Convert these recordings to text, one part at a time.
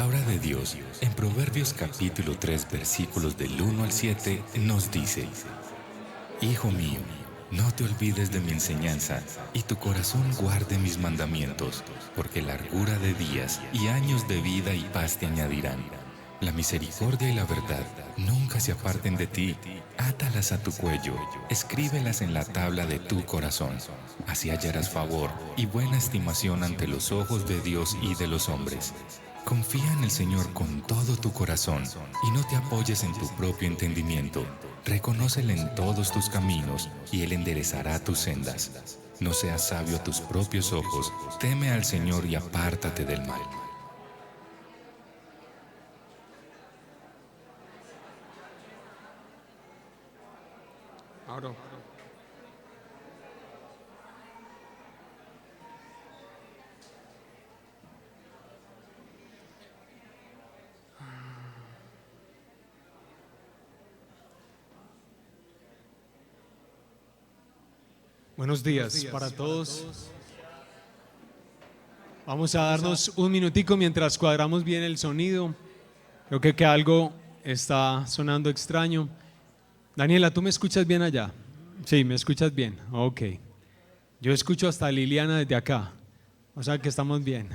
palabra de Dios, en Proverbios capítulo 3, versículos del 1 al 7, nos dice: Hijo mío, no te olvides de mi enseñanza, y tu corazón guarde mis mandamientos, porque largura de días y años de vida y paz te añadirán. La misericordia y la verdad nunca se aparten de ti. Átalas a tu cuello, escríbelas en la tabla de tu corazón. Así hallarás favor y buena estimación ante los ojos de Dios y de los hombres. Confía en el Señor con todo tu corazón y no te apoyes en tu propio entendimiento. Reconócele en todos tus caminos y Él enderezará tus sendas. No seas sabio a tus propios ojos, teme al Señor y apártate del mal. Ahora. Buenos días para todos. Vamos a darnos un minutico mientras cuadramos bien el sonido. Creo que algo está sonando extraño. Daniela, ¿tú me escuchas bien allá? Sí, me escuchas bien. Ok. Yo escucho hasta a Liliana desde acá. O sea que estamos bien.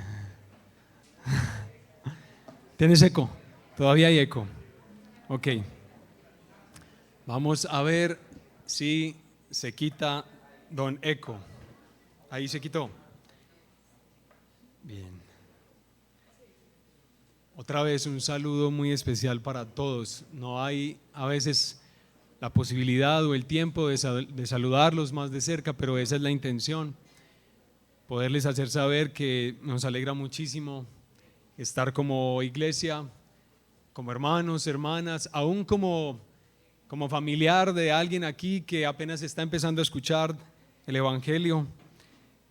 ¿Tienes eco? Todavía hay eco. Ok. Vamos a ver si se quita don eco. Ahí se quitó. Bien. Otra vez un saludo muy especial para todos. No hay a veces la posibilidad o el tiempo de saludarlos más de cerca, pero esa es la intención. Poderles hacer saber que nos alegra muchísimo estar como iglesia, como hermanos, hermanas, aún como familiar de alguien aquí que apenas está empezando a escuchar el Evangelio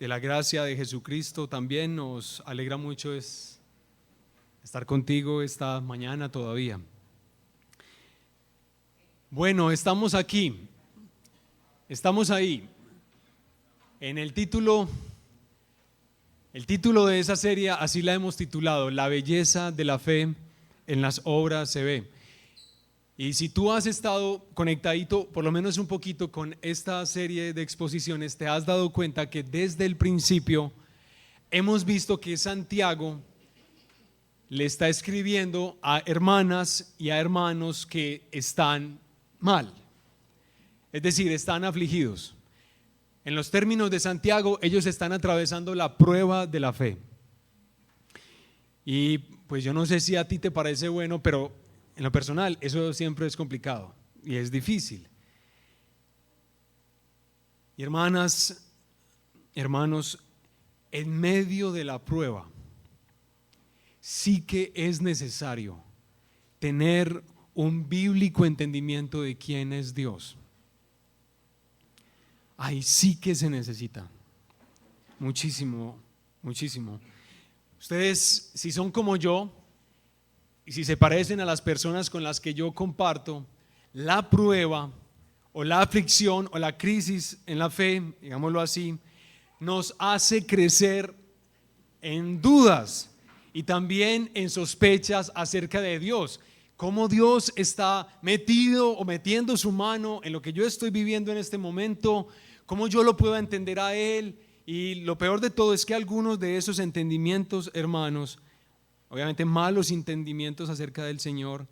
de la gracia de Jesucristo. También nos alegra mucho estar contigo esta mañana todavía. Bueno, estamos aquí, estamos ahí. En el título de esa serie, así la hemos titulado: La belleza de la fe en las obras se ve. Y si tú has estado conectadito por lo menos un poquito con esta serie de exposiciones, te has dado cuenta que desde el principio hemos visto que Santiago le está escribiendo a hermanas y a hermanos que están mal, es decir, están afligidos. En los términos de Santiago, ellos están atravesando la prueba de la fe. Y pues yo no sé si a ti te parece bueno, pero en lo personal eso siempre es complicado y es difícil. Y hermanas, hermanos, en medio de la prueba sí que es necesario tener un bíblico entendimiento de quién es Dios. Ahí sí que se necesita muchísimo, muchísimo. Ustedes, si son como yo y si se parecen a las personas con las que yo comparto, la prueba o la aflicción o la crisis en la fe, digámoslo así, nos hace crecer en dudas y también en sospechas acerca de Dios. Cómo Dios está metido o metiendo su mano en lo que yo estoy viviendo en este momento, cómo yo lo puedo entender a Él. Y lo peor de todo es que algunos de esos entendimientos, hermanos, obviamente malos entendimientos acerca del Señor,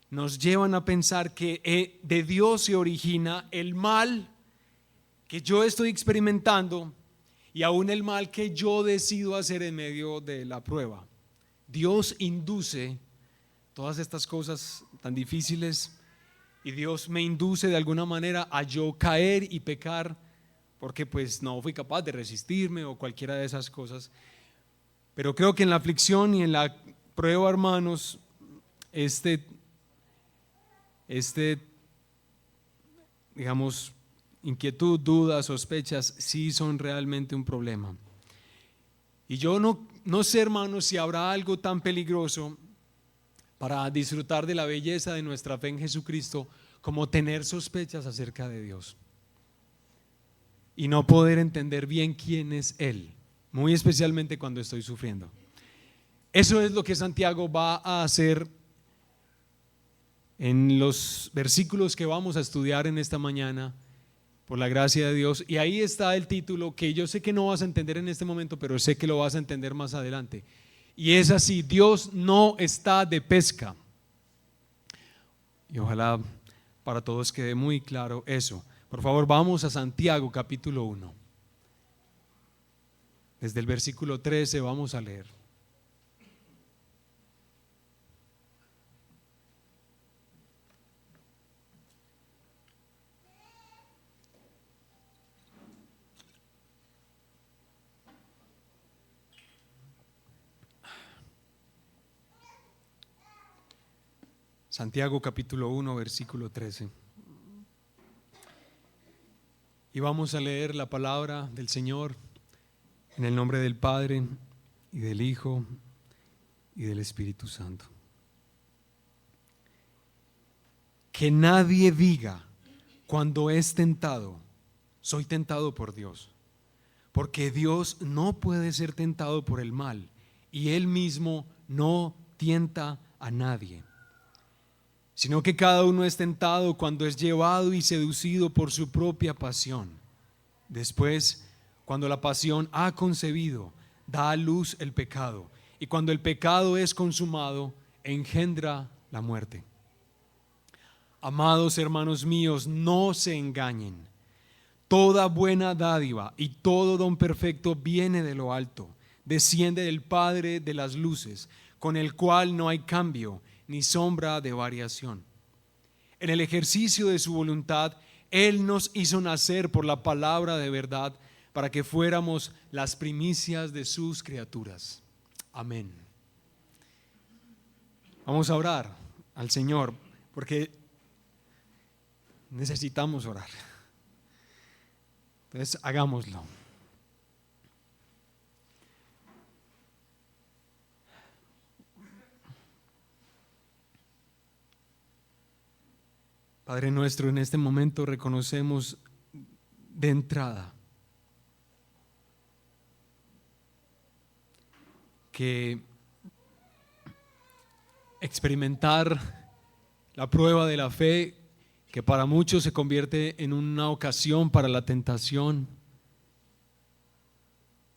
nos llevan a pensar que de Dios se origina el mal que yo estoy experimentando y aún el mal que yo decido hacer en medio de la prueba. Dios induce todas estas cosas tan difíciles y Dios me induce de alguna manera a yo caer y pecar porque pues no fui capaz de resistirme o cualquiera de esas cosas. Pero creo que en la aflicción y en la prueba, hermanos, digamos, inquietud, dudas, sospechas, sí son realmente un problema. Y yo no sé, hermanos, si habrá algo tan peligroso para disfrutar de la belleza de nuestra fe en Jesucristo como tener sospechas acerca de Dios y no poder entender bien quién es Él, muy especialmente cuando estoy sufriendo. Eso es lo que Santiago va a hacer en los versículos que vamos a estudiar en esta mañana, por la gracia de Dios. Y ahí está el título que yo sé que no vas a entender en este momento, pero sé que lo vas a entender más adelante. Y es así: Dios no está de pesca. Y ojalá para todos quede muy claro eso. Por favor, vamos a Santiago capítulo 1. Desde el versículo 13 vamos a leer. Santiago capítulo 1 versículo 13. Y vamos a leer la palabra del Señor en el nombre del Padre y del Hijo y del Espíritu Santo. Que nadie diga cuando es tentado: soy tentado por Dios, porque Dios no puede ser tentado por el mal, y Él mismo no tienta a nadie, sino que cada uno es tentado cuando es llevado y seducido por su propia pasión. Después, cuando la pasión ha concebido, da a luz el pecado, y cuando el pecado es consumado, engendra la muerte. Amados hermanos míos, no se engañen. Toda buena dádiva y todo don perfecto viene de lo alto, desciende del Padre de las luces, con el cual no hay cambio ni sombra de variación. En el ejercicio de su voluntad, Él nos hizo nacer por la palabra de verdad, para que fuéramos las primicias de sus criaturas. Amén. Vamos a orar al Señor, porque necesitamos orar. Entonces, hagámoslo. Padre nuestro, en este momento reconocemos de entrada que experimentar la prueba de la fe, que para muchos se convierte en una ocasión para la tentación,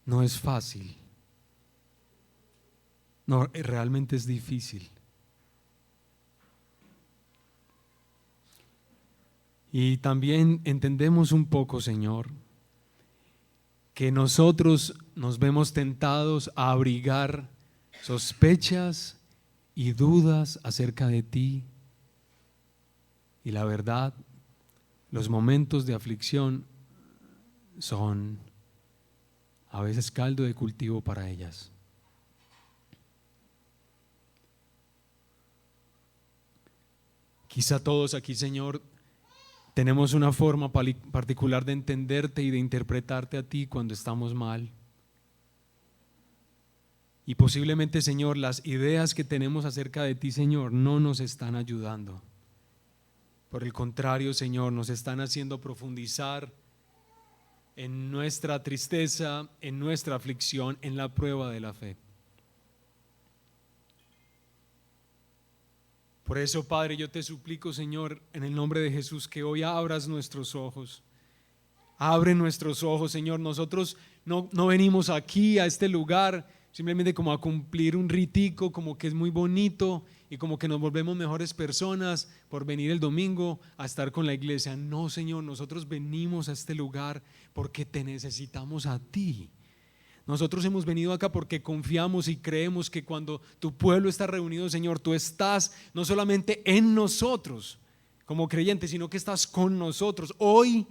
no es fácil. No, realmente es difícil. Y también entendemos un poco, Señor, que nosotros nos vemos tentados a abrigar sospechas y dudas acerca de ti. Y la verdad, los momentos de aflicción son a veces caldo de cultivo para ellas. Quizá todos aquí, Señor, tenemos una forma particular de entenderte y de interpretarte a ti cuando estamos mal. Y posiblemente, Señor, las ideas que tenemos acerca de ti, Señor, no nos están ayudando. Por el contrario, Señor, nos están haciendo profundizar en nuestra tristeza, en nuestra aflicción, en la prueba de la fe. Por eso, Padre, yo te suplico, Señor, en el nombre de Jesús, que hoy abras nuestros ojos. Abre nuestros ojos, Señor. Nosotros no venimos aquí a este lugar simplemente como a cumplir un ritico, como que es muy bonito y como que nos volvemos mejores personas por venir el domingo a estar con la iglesia. No, Señor, nosotros venimos a este lugar porque te necesitamos a ti. Nosotros hemos venido acá porque confiamos y creemos que cuando tu pueblo está reunido, Señor, tú estás no solamente en nosotros como creyentes, sino que estás con nosotros. Hoy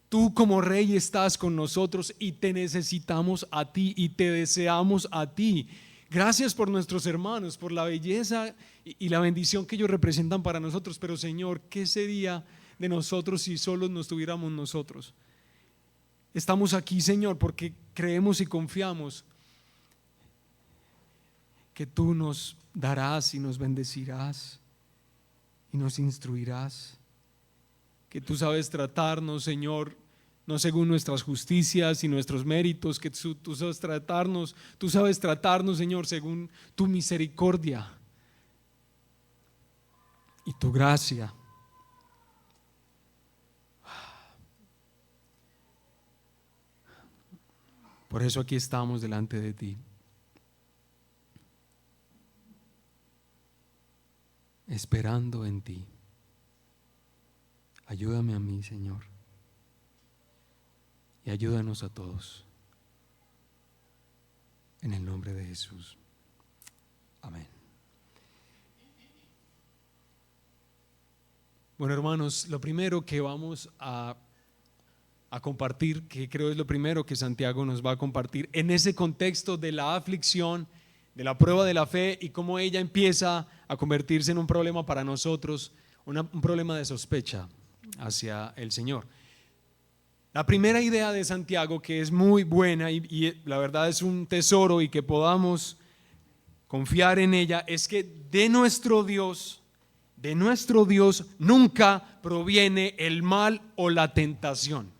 tú como Rey estás con nosotros y te necesitamos a ti y te deseamos a ti. Gracias por nuestros hermanos, por la belleza y la bendición que ellos representan para nosotros. Pero, Señor, ¿qué sería de nosotros si solos nos tuviéramos nosotros? Estamos aquí, Señor, porque creemos y confiamos que tú nos darás y nos bendecirás y nos instruirás, que tú sabes tratarnos, Señor, no según nuestras justicias y nuestros méritos, que tú sabes tratarnos, Señor, según tu misericordia y tu gracia. Por eso aquí estamos delante de ti, esperando en ti. Ayúdame a mí, Señor, y ayúdanos a todos. En el nombre de Jesús. Amén. Bueno, hermanos, lo primero que vamos a compartir, que creo es lo primero que Santiago nos va a compartir, en ese contexto de la aflicción, de la prueba de la fe y cómo ella empieza a convertirse en un problema para nosotros, un problema de sospecha hacia el Señor. La primera idea de Santiago, que es muy buena y la verdad es un tesoro y que podamos confiar en ella, es que de nuestro Dios nunca proviene el mal o la tentación.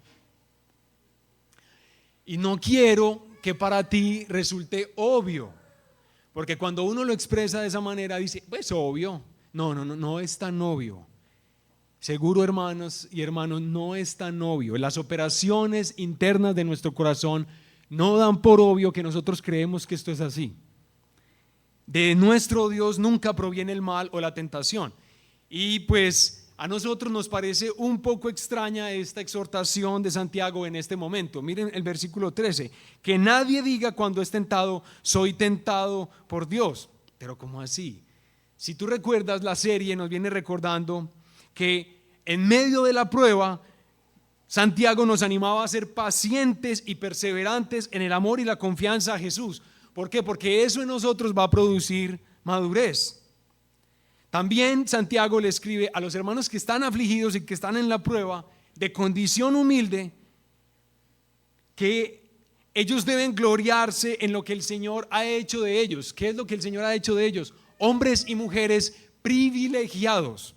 Y no quiero que para ti resulte obvio, porque cuando uno lo expresa de esa manera dice, pues obvio. No es tan obvio. Seguro, hermanos y hermanos, no es tan obvio. Las operaciones internas de nuestro corazón no dan por obvio que nosotros creemos que esto es así. De nuestro Dios nunca proviene el mal o la tentación. Y pues a nosotros nos parece un poco extraña esta exhortación de Santiago en este momento. Miren el versículo 13, que nadie diga cuando es tentado, soy tentado por Dios. Pero ¿cómo así? Si tú recuerdas la serie, nos viene recordando que en medio de la prueba, Santiago nos animaba a ser pacientes y perseverantes en el amor y la confianza a Jesús. ¿Por qué? Porque eso en nosotros va a producir madurez. También Santiago le escribe a los hermanos que están afligidos y que están en la prueba, de condición humilde, que ellos deben gloriarse en lo que el Señor ha hecho de ellos. ¿Qué es lo que el Señor ha hecho de ellos? Hombres y mujeres privilegiados.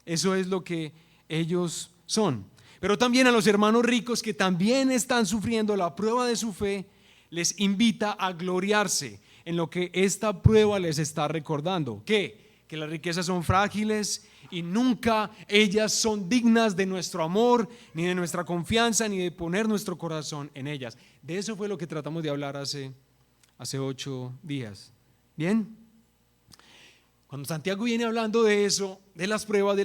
Eso es lo que ellos son. Pero también a los hermanos ricos que también están sufriendo la prueba de su fe, les invita a gloriarse en lo que esta prueba les está recordando. ¿Qué? Que las riquezas son frágiles y nunca ellas son dignas de nuestro amor, ni de nuestra confianza, ni de poner nuestro corazón en ellas. De eso fue lo que tratamos de hablar hace 8 días. ¿Bien? Cuando Santiago viene hablando de eso, de las pruebas,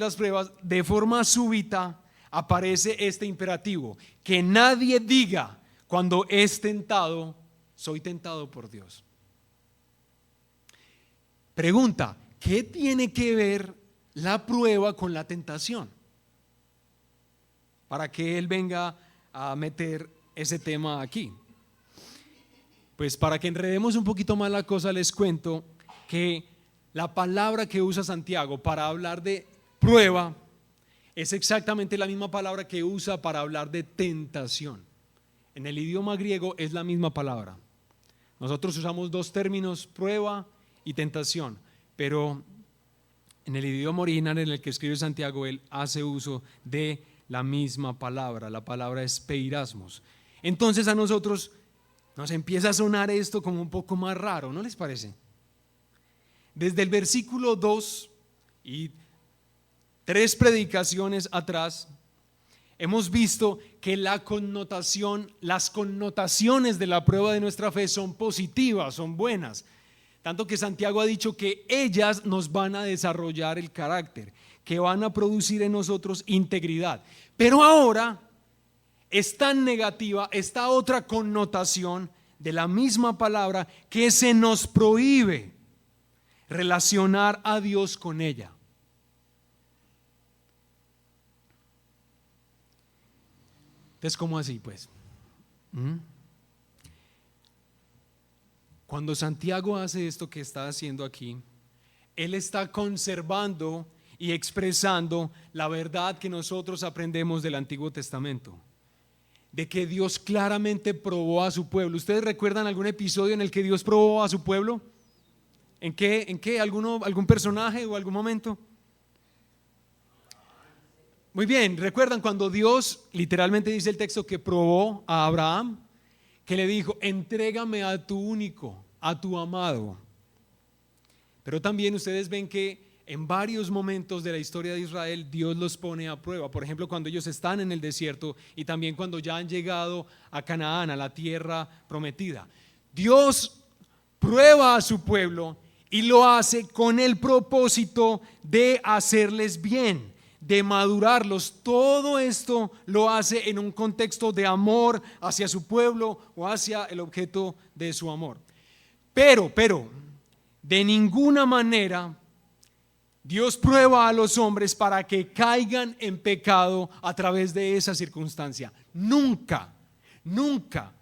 de forma súbita aparece este imperativo: que nadie diga cuando es tentado, soy tentado por Dios. Pregunta: ¿qué tiene que ver la prueba con la tentación? Para que él venga a meter ese tema aquí. Pues para que enredemos un poquito más la cosa, les cuento que la palabra que usa Santiago para hablar de prueba es exactamente la misma palabra que usa para hablar de tentación. En el idioma griego es la misma palabra. Nosotros usamos 2 términos, prueba y tentación, pero en el idioma original en el que escribe Santiago, él hace uso de la misma palabra. La palabra es peirasmos. Entonces a nosotros nos empieza a sonar esto como un poco más raro, ¿no les parece? Desde el versículo 2 y 3 predicaciones atrás, hemos visto que las connotaciones de la prueba de nuestra fe son positivas, son buenas. Tanto que Santiago ha dicho que ellas nos van a desarrollar el carácter, que van a producir en nosotros integridad. Pero ahora es tan negativa esta otra connotación de la misma palabra que se nos prohíbe relacionar a Dios con ella. Entonces, ¿cómo así pues? Cuando Santiago hace esto que está haciendo aquí, él está conservando y expresando la verdad que nosotros aprendemos del Antiguo Testamento, de que Dios claramente probó a su pueblo. ¿Ustedes recuerdan algún episodio en el que Dios probó a su pueblo? ¿En qué? ¿Algún personaje o algún momento? Muy bien, ¿recuerdan cuando Dios, literalmente dice el texto, que probó a Abraham? Que le dijo, entrégame a tu único, a tu amado. Pero también ustedes ven que en varios momentos de la historia de Israel Dios los pone a prueba. Por ejemplo, cuando ellos están en el desierto y también cuando ya han llegado a Canaán, a la tierra prometida. Dios prueba a su pueblo y lo hace con el propósito de hacerles bien, de madurarlos. Todo esto lo hace en un contexto de amor hacia su pueblo o hacia el objeto de su amor. Pero de ninguna manera Dios prueba a los hombres para que caigan en pecado a través de esa circunstancia. Nunca,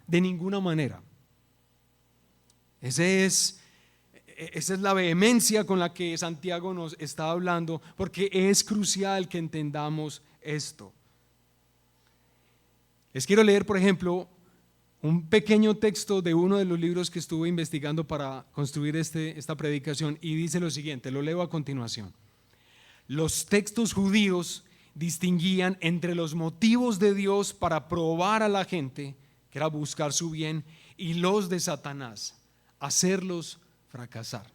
de ninguna manera. Esa es la vehemencia con la que Santiago nos está hablando, porque es crucial que entendamos esto. Les quiero leer, por ejemplo, un pequeño texto de uno de los libros que estuve investigando para construir esta predicación, y dice lo siguiente, lo leo a continuación. Los textos judíos distinguían entre los motivos de Dios para probar a la gente, que era buscar su bien, y los de Satanás, hacerlos fracasar.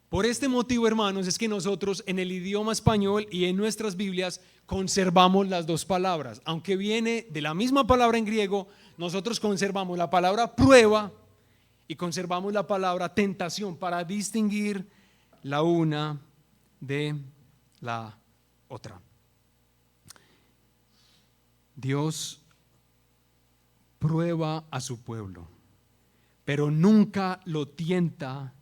Por este motivo, hermanos, es que nosotros en el idioma español y en nuestras Biblias conservamos las dos palabras. Aunque viene de la misma palabra en griego, nosotros conservamos la palabra prueba y conservamos la palabra tentación para distinguir la una de la otra. Dios prueba a su pueblo, pero nunca lo tienta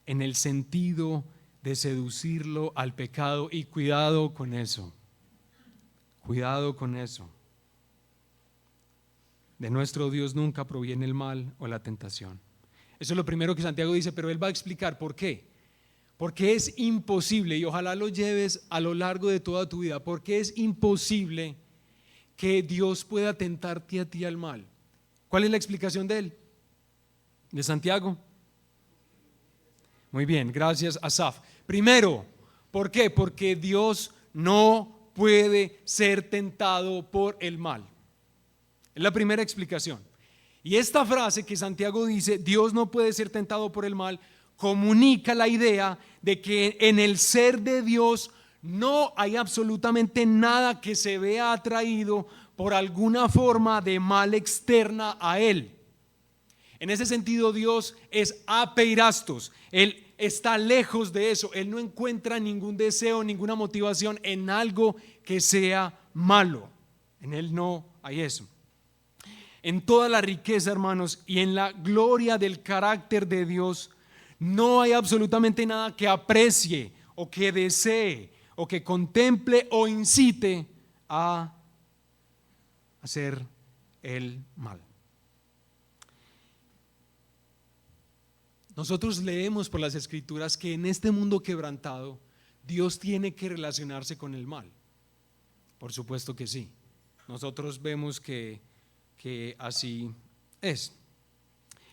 en el sentido de seducirlo al pecado. Y cuidado con eso, de nuestro Dios nunca proviene el mal o la tentación. Eso es lo primero que Santiago dice, pero él va a explicar por qué. Porque es imposible, y ojalá lo lleves a lo largo de toda tu vida, porque es imposible que Dios pueda tentarte a ti al mal. ¿Cuál es la explicación de él? ¿De Santiago? Muy bien, gracias Asaf. Primero, ¿por qué? Porque Dios no puede ser tentado por el mal. Es la primera explicación. Y esta frase que Santiago dice, Dios no puede ser tentado por el mal, comunica la idea de que en el ser de Dios no hay absolutamente nada que se vea atraído por alguna forma de mal externa a Él. En ese sentido, Dios es apeirastos. Él está lejos de eso. Él no encuentra ningún deseo, ninguna motivación en algo que sea malo. En Él no hay eso. En toda la riqueza, hermanos, y en la gloria del carácter de Dios, no hay absolutamente nada que aprecie o que desee o que contemple o incite a hacer el mal. Nosotros leemos por las Escrituras que en este mundo quebrantado Dios tiene que relacionarse con el mal. Por supuesto que sí. Nosotros vemos que así es.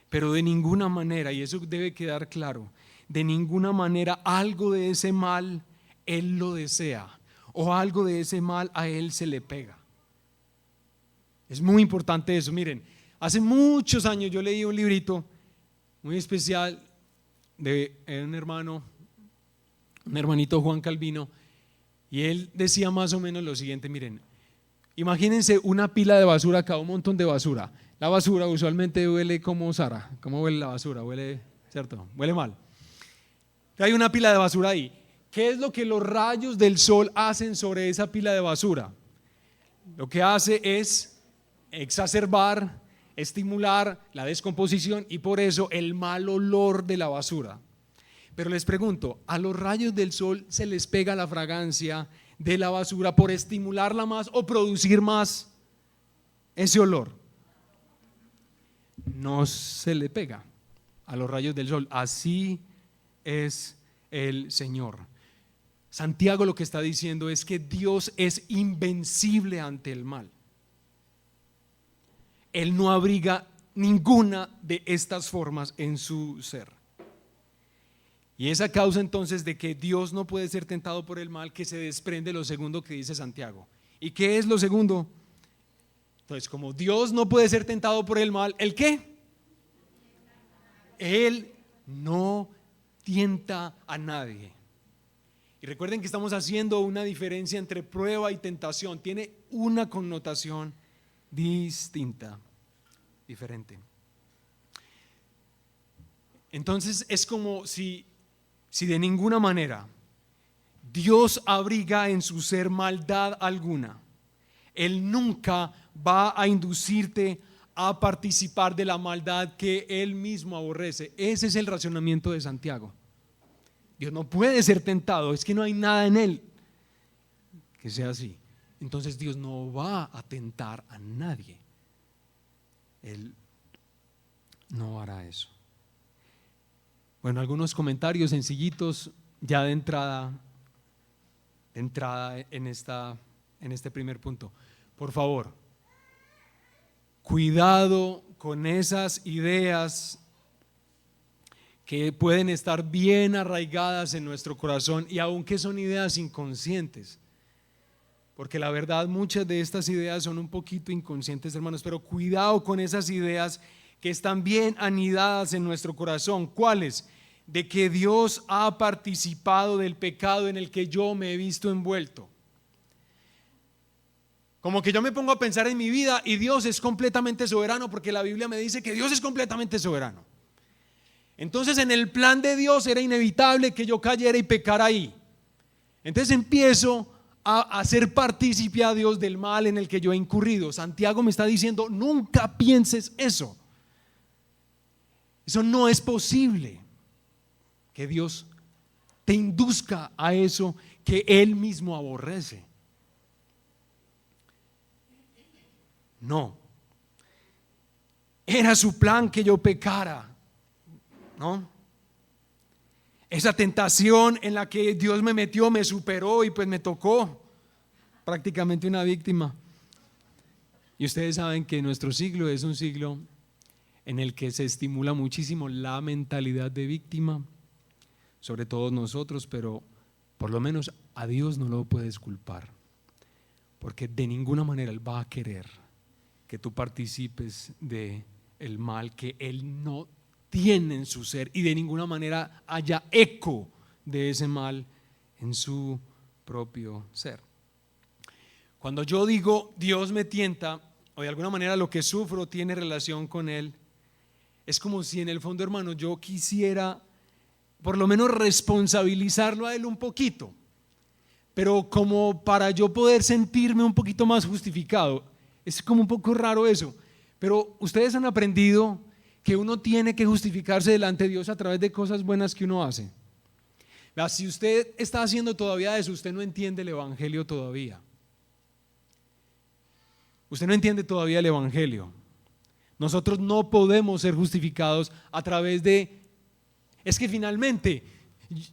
Pero de ninguna manera, y eso debe quedar claro, de ninguna manera algo de ese mal Él lo desea o algo de ese mal a Él se le pega. Es muy importante eso. Miren, hace muchos años yo leí un librito muy especial de un hermanito Juan Calvino, y él decía más o menos lo siguiente. Miren, imagínense una pila de basura acá, un montón de basura. La basura usualmente huele como Sara. ¿Cómo huele la basura? Huele, ¿cierto? Huele mal. Hay una pila de basura ahí. ¿Qué es lo que los rayos del sol hacen sobre esa pila de basura? Lo que hace es exacerbar, estimular la descomposición y por eso el mal olor de la basura. Pero les pregunto, ¿a los rayos del sol se les pega la fragancia de la basura por estimularla más o producir más ese olor? No se le pega a los rayos del sol. Así es el Señor. Santiago lo que está diciendo es que Dios es invencible ante el mal. Él no abriga ninguna de estas formas en su ser. Y esa causa entonces de que Dios no puede ser tentado por el mal, que se desprende lo segundo que dice Santiago. ¿Y qué es lo segundo? Entonces, como Dios no puede ser tentado por el mal, ¿el qué? Él no tienta a nadie. Y recuerden que estamos haciendo una diferencia entre prueba y tentación. Tiene una connotación distinta, diferente. Entonces es como si de ninguna manera Dios abriga en su ser maldad alguna, Él nunca va a inducirte a participar de la maldad que Él mismo aborrece. Ese es el razonamiento de Santiago. Dios no puede ser tentado, es que no hay nada en Él que sea así. Entonces Dios no va a tentar a nadie. Él no hará eso. Bueno, algunos comentarios sencillitos ya de entrada en este primer punto. Por favor, cuidado con esas ideas que pueden estar bien arraigadas en nuestro corazón y aunque son ideas inconscientes, porque la verdad muchas de estas ideas son un poquito inconscientes, hermanos, pero cuidado con esas ideas que están bien anidadas en nuestro corazón. ¿Cuáles? De que Dios ha participado del pecado en el que yo me he visto envuelto. Como que yo me pongo a pensar en mi vida y Dios es completamente soberano, porque la Biblia me dice que Dios es completamente soberano. Entonces en el plan de Dios era inevitable que yo cayera y pecara ahí. Entonces empiezo a hacer partícipe a Dios del mal en el que yo he incurrido. Santiago me está diciendo, nunca pienses eso. Eso no es posible, que Dios te induzca a eso que Él mismo aborrece. No. Era su plan que yo pecara, ¿no? Esa tentación en la que Dios me metió, me superó y pues me tocó prácticamente una víctima. Y ustedes saben que nuestro siglo es un siglo en el que se estimula muchísimo la mentalidad de víctima, sobre todo nosotros, pero por lo menos a Dios no lo puedes culpar, porque de ninguna manera Él va a querer que tú participes de el mal que Él no tiene en su ser y de ninguna manera haya eco de ese mal en su propio ser. Cuando yo digo Dios me tienta, o de alguna manera lo que sufro tiene relación con Él, es como si en el fondo, hermano, yo quisiera por lo menos responsabilizarlo a Él un poquito, pero como para yo poder sentirme un poquito más justificado. Es como un poco raro eso, pero ustedes han aprendido que uno tiene que justificarse delante de Dios a través de cosas buenas que uno hace. Si usted está haciendo todavía eso, usted no entiende el Evangelio todavía. Usted no entiende todavía el Evangelio. Nosotros no podemos ser justificados a través de... Es que finalmente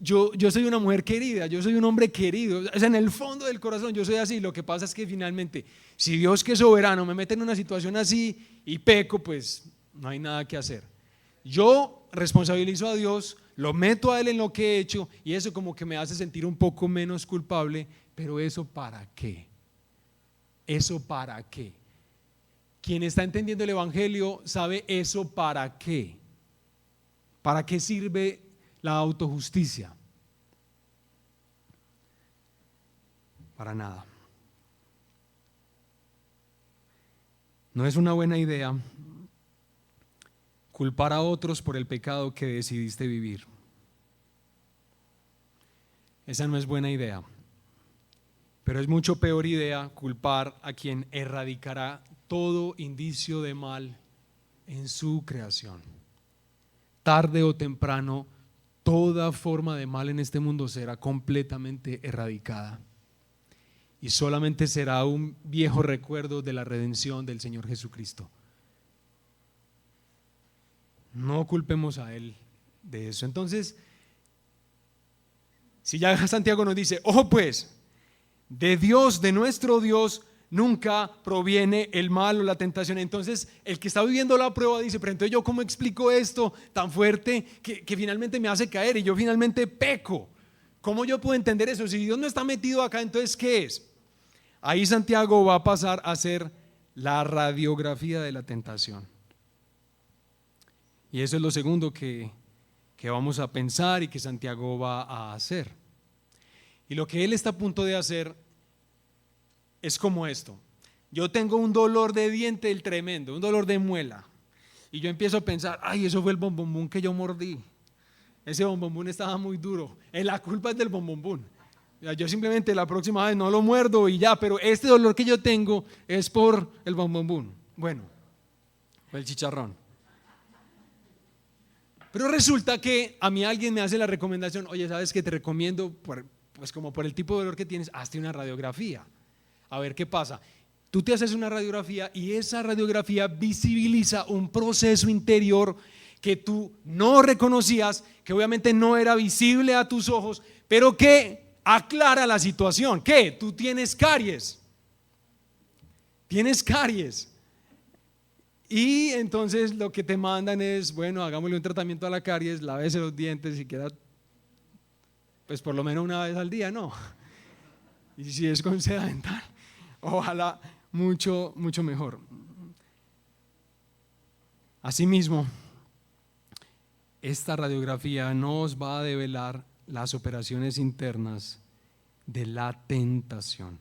yo soy una mujer querida, yo soy un hombre querido, o sea, en el fondo del corazón yo soy así. Lo que pasa es que finalmente, si Dios, que es soberano, me mete en una situación así y peco, pues no hay nada que hacer. Yo responsabilizo a Dios, lo meto a Él en lo que he hecho y eso como que me hace sentir un poco menos culpable. Pero ¿eso para qué? ¿Eso para qué? Quien está entendiendo el Evangelio sabe eso para qué. ¿Para qué sirve la autojusticia? Para nada. No es una buena idea culpar a otros por el pecado que decidiste vivir. Esa no es buena idea. Pero es mucho peor idea culpar a quien erradicará todo indicio de mal en su creación. Tarde o temprano, toda forma de mal en este mundo será completamente erradicada y solamente será un viejo recuerdo de la redención del Señor Jesucristo. No culpemos a Él de eso. Entonces, si ya Santiago nos dice, ojo pues, de Dios, de nuestro Dios, nunca proviene el mal o la tentación. Entonces el que está viviendo la prueba dice, pero entonces yo ¿cómo explico esto tan fuerte que finalmente me hace caer y yo finalmente peco? ¿Cómo yo puedo entender eso? Si Dios no está metido acá, entonces ¿qué es? Ahí Santiago va a pasar a ser la radiografía de la tentación. Y eso es lo segundo que vamos a pensar y que Santiago va a hacer. Y lo que él está a punto de hacer es como esto. Yo tengo un dolor de diente el tremendo, un dolor de muela. Y yo empiezo a pensar, ay, eso fue el bombombón que yo mordí. Ese bombombón estaba muy duro. La culpa es del bombombón. Yo simplemente la próxima vez no lo muerdo y ya, pero este dolor que yo tengo es por el bombombón. Bueno, el chicharrón. Pero resulta que a mí alguien me hace la recomendación, oye, ¿sabes qué? Te recomiendo, pues como por el tipo de dolor que tienes, hazte una radiografía. A ver qué pasa. Tú te haces una radiografía y esa radiografía visibiliza un proceso interior que tú no reconocías, que obviamente no era visible a tus ojos, pero que aclara la situación. ¿Qué? Tú tienes caries. Tienes caries. Y entonces lo que te mandan es, bueno, hagámosle un tratamiento a la caries, lávese los dientes y queda, pues por lo menos una vez al día, ¿no? Y si es con seda dental, ojalá mucho, mucho mejor. Asimismo, esta radiografía nos va a develar las operaciones internas de la tentación.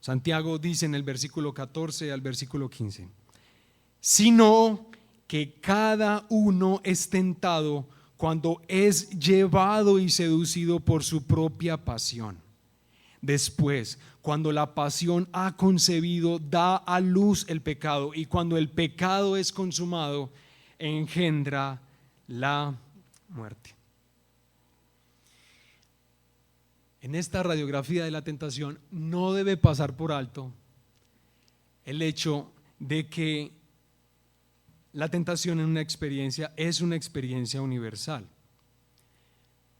Santiago dice en el versículo 14 al versículo 15, sino que cada uno es tentado cuando es llevado y seducido por su propia pasión. Después, cuando la pasión ha concebido, da a luz el pecado, y cuando el pecado es consumado, engendra la muerte. En esta radiografía de la tentación no debe pasar por alto el hecho de que la tentación es una experiencia universal.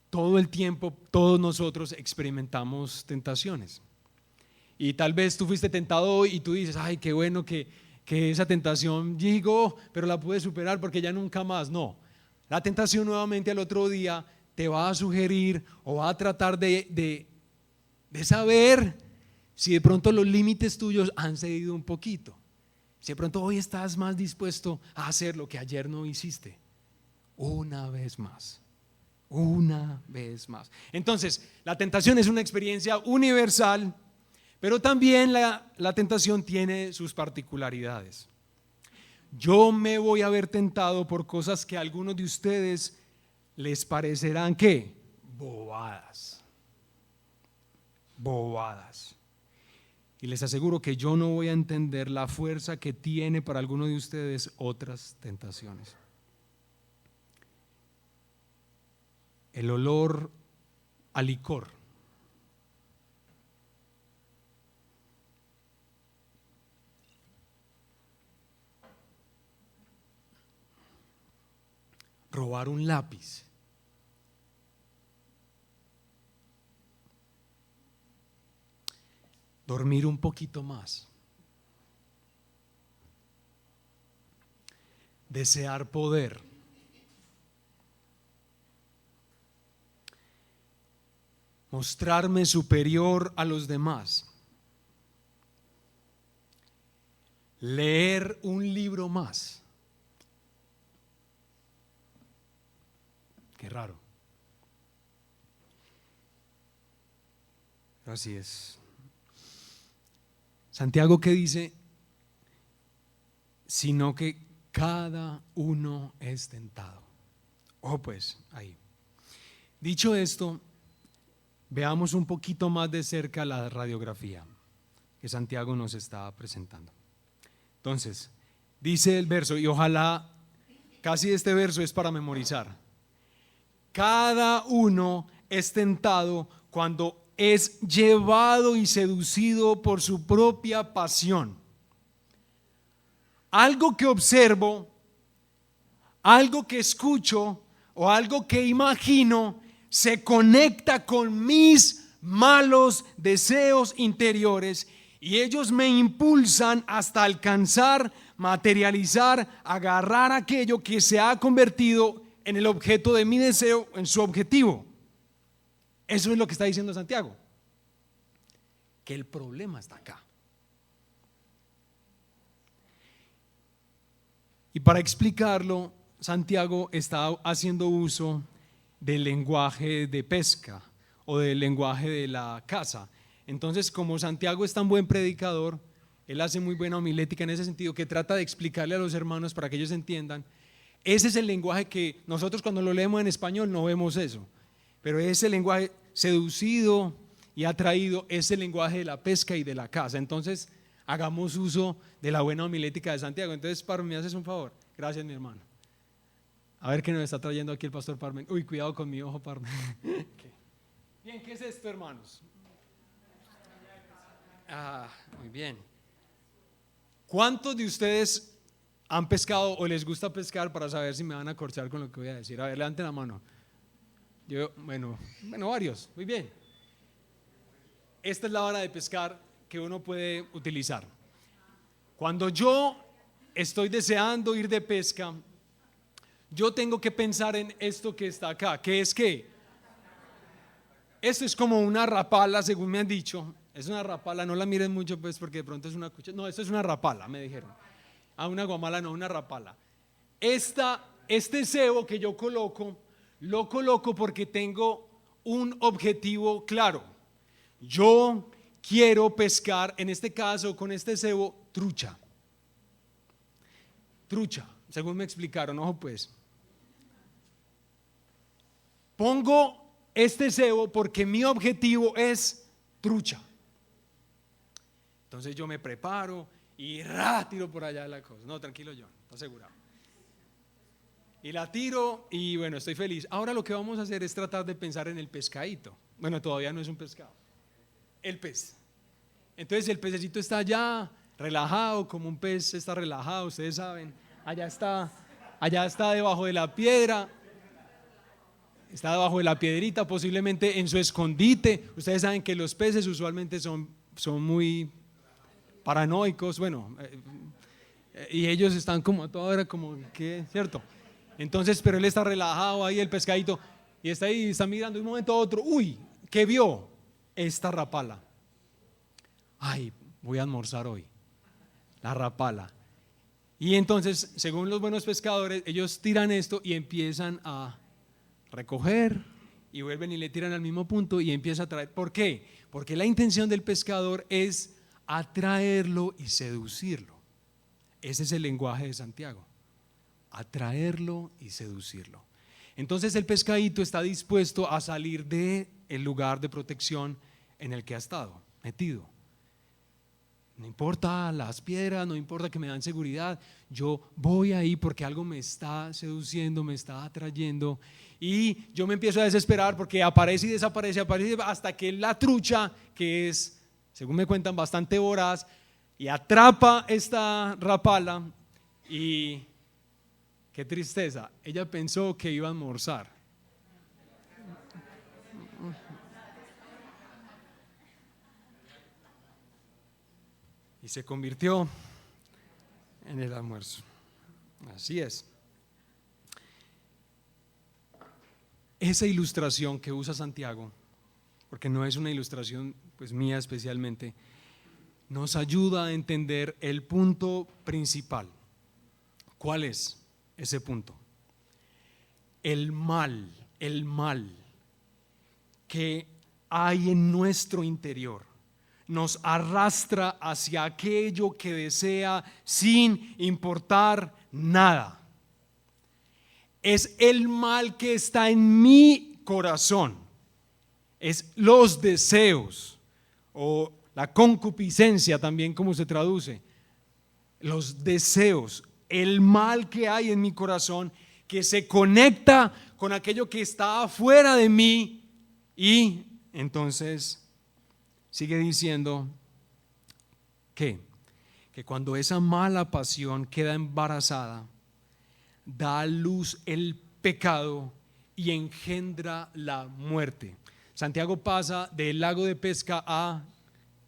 Todo el tiempo, todos nosotros experimentamos tentaciones. Y tal vez tú fuiste tentado hoy y tú dices, ay, qué bueno que esa tentación llegó, pero la pude superar porque ya nunca más. No, la tentación nuevamente al otro día te va a sugerir o va a tratar de saber si de pronto los límites tuyos han cedido un poquito. Si de pronto hoy estás más dispuesto a hacer lo que ayer no hiciste. Una vez más. Una vez más. Entonces, la tentación es una experiencia universal, pero también la tentación tiene sus particularidades. Yo me voy a ver tentado por cosas que a algunos de ustedes les parecerán ¿qué? Bobadas. Bobadas. Y les aseguro que yo no voy a entender la fuerza que tiene para algunos de ustedes otras tentaciones. El olor a licor. Robar un lápiz. Dormir un poquito más. Desear poder. Mostrarme superior a los demás. Leer un libro más. Qué raro. Pero así es. Santiago, ¿qué dice? Sino que cada uno es tentado. Pues ahí. Dicho esto, veamos un poquito más de cerca la radiografía que Santiago nos está presentando. Entonces, dice el verso, y ojalá casi este verso es para memorizar. Cada uno es tentado cuando es llevado y seducido por su propia pasión. Algo que observo, algo que escucho o algo que imagino se conecta con mis malos deseos interiores Y ellos me impulsan hasta alcanzar, materializar, agarrar aquello que se ha convertido en el objeto de mi deseo, en su objetivo. Eso es lo que está diciendo Santiago. Que el problema está acá. Y para explicarlo, Santiago está haciendo uso del lenguaje de pesca o del lenguaje de la caza. Entonces, como Santiago es tan buen predicador, él hace muy buena homilética en ese sentido, que trata de explicarle a los hermanos para que ellos entiendan. Ese es el lenguaje que nosotros cuando lo leemos en español no vemos eso, pero ese lenguaje seducido y atraído es el lenguaje de la pesca y de la caza. Entonces, hagamos uso de la buena homilética de Santiago. Entonces, Parmen, ¿me haces un favor? Gracias, mi hermano. A ver qué nos está trayendo aquí el pastor Parmen. Uy, cuidado con mi ojo, Parmen. Okay. Bien, ¿qué es esto, hermanos? Muy bien. ¿Cuántos de ustedes han pescado o les gusta pescar para saber si me van a corchar con lo que voy a decir? A ver, levanten la mano. Bueno, varios. Muy bien. Esta es la vara de pescar que uno puede utilizar. Cuando yo estoy deseando ir de pesca, yo tengo que pensar en esto que está acá. ¿Qué es qué? Esto es como una rapala, según me han dicho. Es una rapala, no la miren mucho pues porque de pronto es una cuchara. No, esto es una rapala, me dijeron. Una guamala no, una rapala. Este cebo que yo coloco, lo coloco porque tengo un objetivo claro. Yo quiero pescar, en este caso con este cebo, trucha. Trucha, según me explicaron, ojo pues. Pongo este cebo porque mi objetivo es trucha. Entonces yo me preparo y tiro por allá la cosa. No, tranquilo, John, está asegurado. Y la tiro y bueno, estoy feliz. Ahora lo que vamos a hacer es tratar de pensar en el pescadito. Bueno, todavía no es un pescado. El pez. Entonces el pececito está allá, relajado, como un pez está relajado, ustedes saben. Allá está debajo de la piedra. Está debajo de la piedrita, posiblemente en su escondite. Ustedes saben que los peces usualmente son muy paranoicos, bueno, y ellos están como a toda hora como que, ¿cierto? Entonces, pero él está relajado ahí, el pescadito, y está ahí, está mirando de un momento a otro. Uy, ¿qué vio? Esta rapala. Ay, voy a almorzar hoy. La rapala. Y entonces, según los buenos pescadores, ellos tiran esto y empiezan a recoger y vuelven y le tiran al mismo punto y empieza a traer. ¿Por qué? Porque la intención del pescador es atraerlo y seducirlo. Ese es el lenguaje de Santiago. Atraerlo y seducirlo. Entonces el pescadito está dispuesto a salir del lugar de protección en el que ha estado metido. No importa las piedras, no importa que me dan seguridad, yo voy ahí porque algo me está seduciendo, me está atrayendo y yo me empiezo a desesperar porque aparece y desaparece, hasta que la trucha, que es, según me cuentan, bastante voraz, y atrapa esta rapala y qué tristeza, ella pensó que iba a almorzar. Y se convirtió en el almuerzo. Así es. Esa ilustración que usa Santiago, porque no es una ilustración pues mía especialmente, nos ayuda a entender el punto principal. ¿Cuál es ese punto? El mal que hay en nuestro interior nos arrastra hacia aquello que desea sin importar nada. Es el mal que está en mi corazón, es los deseos o la concupiscencia también, como se traduce, los deseos, el mal que hay en mi corazón que se conecta con aquello que está afuera de mí y entonces sigue diciendo que cuando esa mala pasión queda embarazada, da a luz el pecado y engendra la muerte. Santiago pasa del lago de pesca a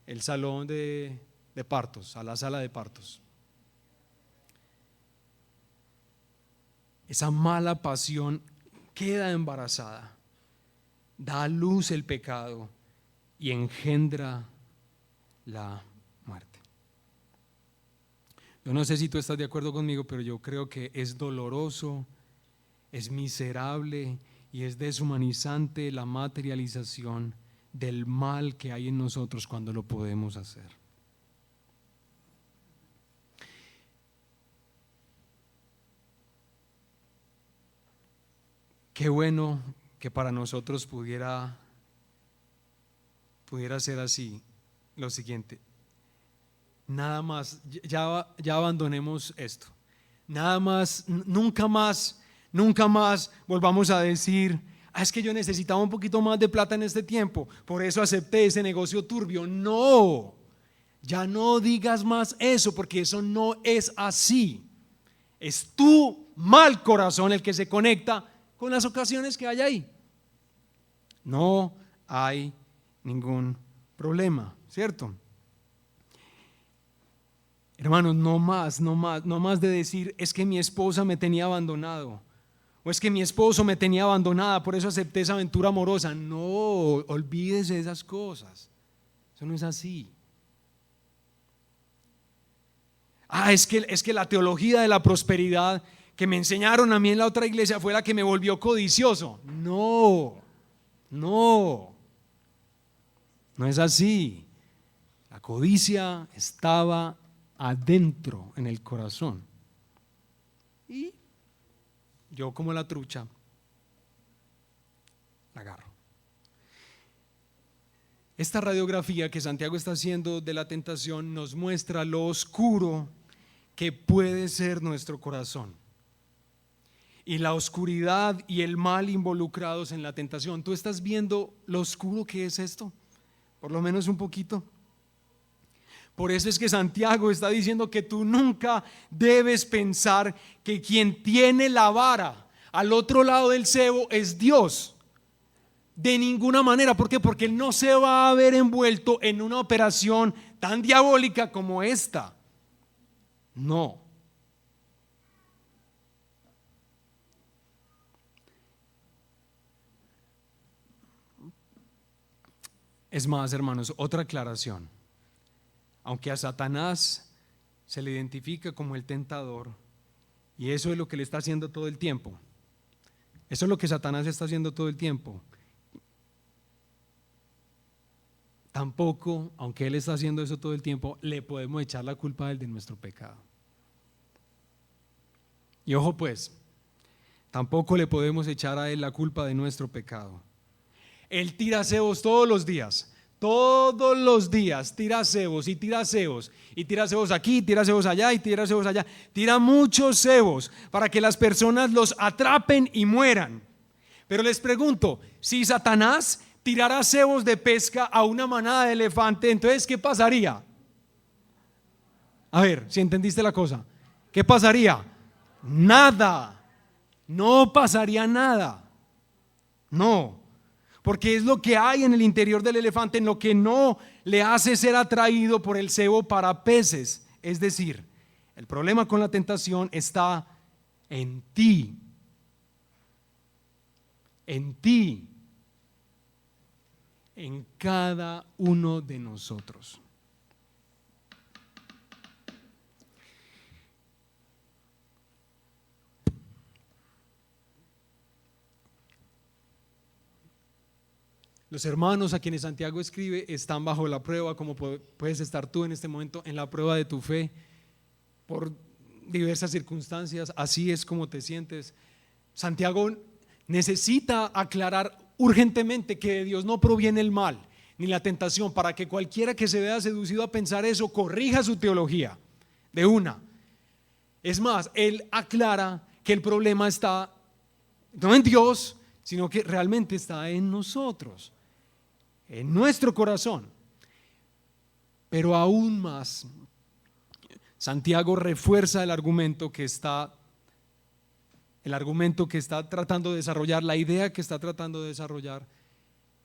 el salón de partos, a la sala de partos. Esa mala pasión queda embarazada, da a luz el pecado y engendra la muerte. Yo no sé si tú estás de acuerdo conmigo, pero yo creo que es doloroso, es miserable y es deshumanizante la materialización del mal que hay en nosotros cuando lo podemos hacer. Qué bueno que para nosotros pudiera ser así. Lo siguiente, nada más, ya abandonemos esto. Nada más, nunca más volvamos a decir: es que yo necesitaba un poquito más de plata en este tiempo, por eso acepté ese negocio turbio. No, ya no digas más eso, porque eso no es así. Es tu mal corazón el que se conecta con las ocasiones que hay ahí. No hay ningún problema, ¿cierto? Hermanos, no más de decir: es que mi esposa me tenía abandonado, o es que mi esposo me tenía abandonada, por eso acepté esa aventura amorosa. No, olvídese de esas cosas. Eso no es así. Es que la teología de la prosperidad que me enseñaron a mí en la otra iglesia fue la que me volvió codicioso. No es así. La codicia estaba adentro en el corazón. Y yo, como la trucha, la agarro. Esta radiografía que Santiago está haciendo de la tentación nos muestra lo oscuro que puede ser nuestro corazón y la oscuridad y el mal involucrados en la tentación. ¿Tú estás viendo lo oscuro que es esto? Por lo menos un poquito. Por eso es que Santiago está diciendo que tú nunca debes pensar que quien tiene la vara al otro lado del cebo es Dios. De ninguna manera. ¿Por qué? Porque Él no se va a ver envuelto en una operación tan diabólica como esta. No. Es más, hermanos, otra aclaración. Aunque a Satanás se le identifica como el tentador, y eso es lo que le está haciendo todo el tiempo. Eso es lo que Satanás está haciendo todo el tiempo. Tampoco, aunque él está haciendo eso todo el tiempo, le podemos echar la culpa a él de nuestro pecado. Y ojo pues, tampoco le podemos echar a él la culpa de nuestro pecado. Él tira cebos todos los días tira cebos y tira cebos, y tira cebos aquí, tira cebos allá y tira cebos allá. Tira muchos cebos para que las personas los atrapen y mueran. Pero les pregunto, si Satanás tirara cebos de pesca a una manada de elefante, entonces ¿qué pasaría? A ver, si entendiste la cosa. ¿Qué pasaría? Nada. No pasaría nada. No. Porque es lo que hay en el interior del elefante, en lo que no le hace ser atraído por el cebo para peces. Es decir, el problema con la tentación está en ti. En ti. En cada uno de nosotros. Los hermanos a quienes Santiago escribe están bajo la prueba, como puedes estar tú en este momento, en la prueba de tu fe, por diversas circunstancias. Así es como te sientes. Santiago necesita aclarar urgentemente que de Dios no proviene el mal ni la tentación, para que cualquiera que se vea seducido a pensar eso corrija su teología de una. Es más, él aclara que el problema está no en Dios, sino que realmente está en nosotros, en nuestro corazón. Pero aún más, Santiago refuerza el argumento que está tratando de desarrollar, la idea que está tratando de desarrollar,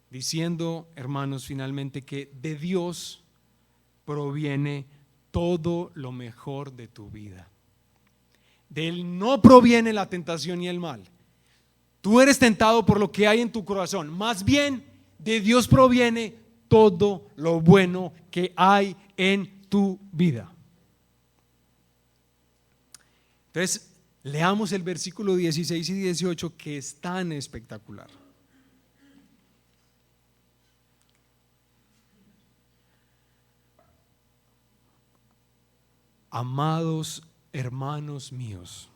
diciendo, hermanos, finalmente que de Dios proviene todo lo mejor de tu vida. De Él no proviene la tentación y el mal. Tú eres tentado por lo que hay en tu corazón. Más bien, de Dios proviene todo lo bueno que hay en tu vida. Entonces, leamos el versículo 16 y 18, que es tan espectacular. Amados hermanos míos,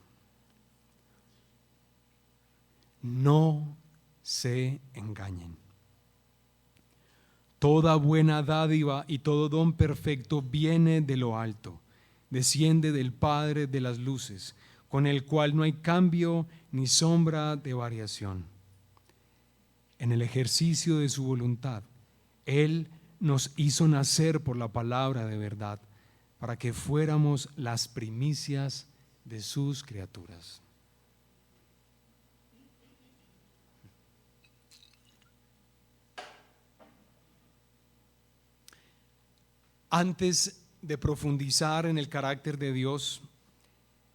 no se engañen. Toda buena dádiva y todo don perfecto viene de lo alto, desciende del Padre de las luces, con el cual no hay cambio ni sombra de variación. En el ejercicio de su voluntad, Él nos hizo nacer por la palabra de verdad, para que fuéramos las primicias de sus criaturas. Antes de profundizar en el carácter de Dios,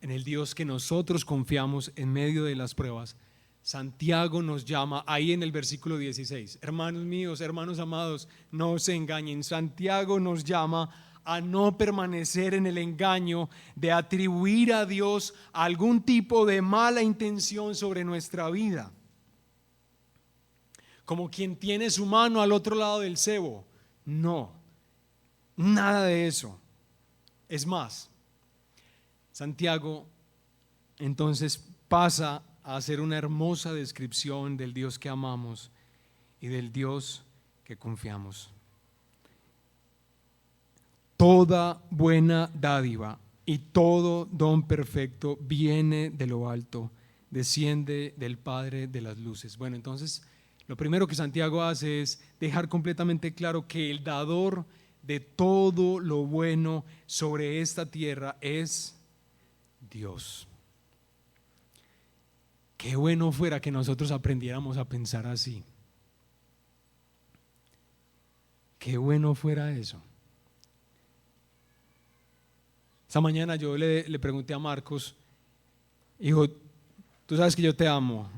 en el Dios que nosotros confiamos en medio de las pruebas, Santiago nos llama ahí en el versículo 16, hermanos míos, hermanos amados, no se engañen. Santiago nos llama a no permanecer en el engaño de atribuir a Dios algún tipo de mala intención sobre nuestra vida, como quien tiene su mano al otro lado del cebo. No, nada de eso. Es más, Santiago entonces pasa a hacer una hermosa descripción del Dios que amamos y del Dios que confiamos. Toda buena dádiva y todo don perfecto viene de lo alto, desciende del Padre de las luces. Bueno, entonces lo primero que Santiago hace es dejar completamente claro que el dador de todo lo bueno sobre esta tierra es Dios. Qué bueno fuera que nosotros aprendiéramos a pensar así. Qué bueno fuera eso. Esta mañana yo le pregunté a Marcos, hijo, tú sabes que yo te amo.